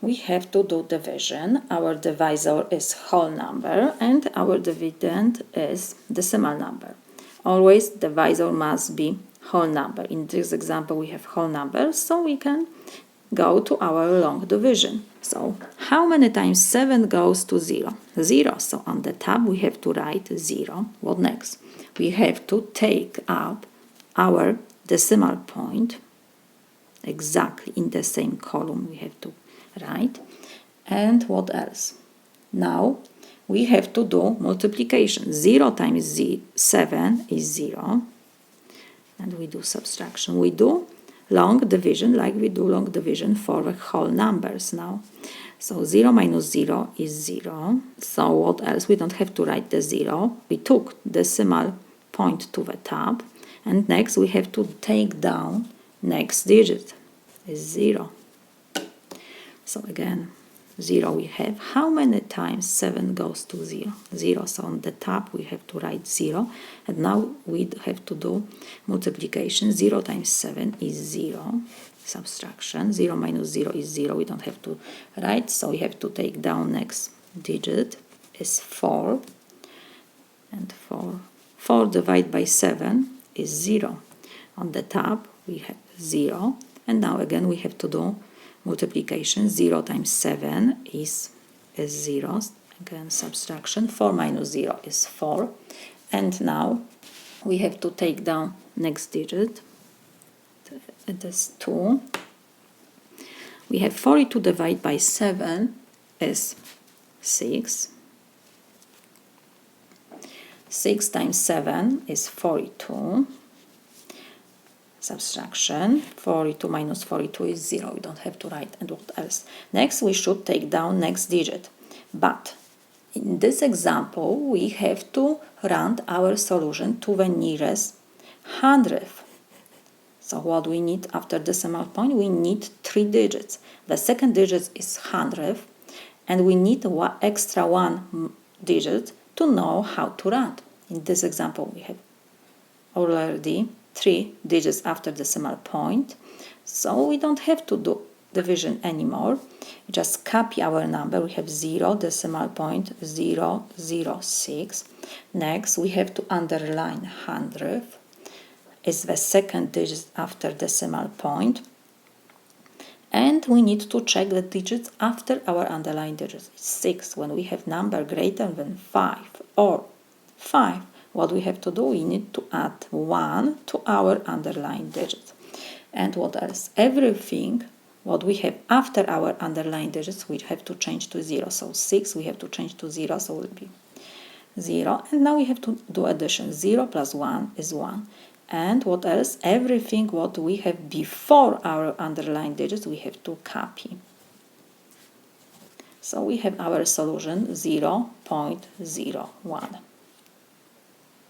we have to do division. Our divisor is whole number and our dividend is decimal number. Always divisor must be whole number. In this example we have whole number, so we can go to our long division. So how many times 7 goes to 0? 0. So on the top we have to write 0. What next? We have to take up our decimal point exactly in the same column we have to write. And what else? Now we have to do multiplication. 0 times 7 is 0. And we do subtraction. We do long division like we do long division for whole numbers now. So 0 minus 0 is 0. So what else? We don't have to write the 0. We took decimal point to the top. And next we have to take down next digit is 0. So again, 0 we have. How many times 7 goes to 0? 0. So on the top we have to write 0. And now we have to do multiplication. 0 times 7 is 0. Subtraction. 0 minus 0 is 0. We don't have to write. So we have to take down next digit is 4. And 4 divided by 7 is 0. On the top we have 0. And now again we have to do multiplication. 0 times 7 is 0. Again subtraction. 4 minus 0 is 4. And now we have to take down next digit. It is 2. We have 42 divided by 7 is 6. 6 times 7 is 42. Subtraction. 42 minus 42 is 0. We don't have to write. And what else? Next we should take down next digit. But in this example we have to round our solution to the nearest hundredth. So what we need after decimal point? We need 3 digits. The second digit is hundredth. And we need extra 1 digit to know how to round. In this example we have already 3 digits after decimal point, so we don't have to do division anymore. We just copy our number. We have 0 decimal point 0 0 6. Next we have to underline hundredth is the second digit after decimal point, and we need to check the digits after our underlined digits. 6 when we have number greater than 5 or 5. What we have to do? We need to add 1 to our underlined digit. And what else? Everything what we have after our underlined digits we have to change to 0. So 6 we have to change to 0, so it will be 0. And now we have to do addition. 0 plus 1 is 1. And what else? Everything what we have before our underlined digits we have to copy. So we have our solution 0.01.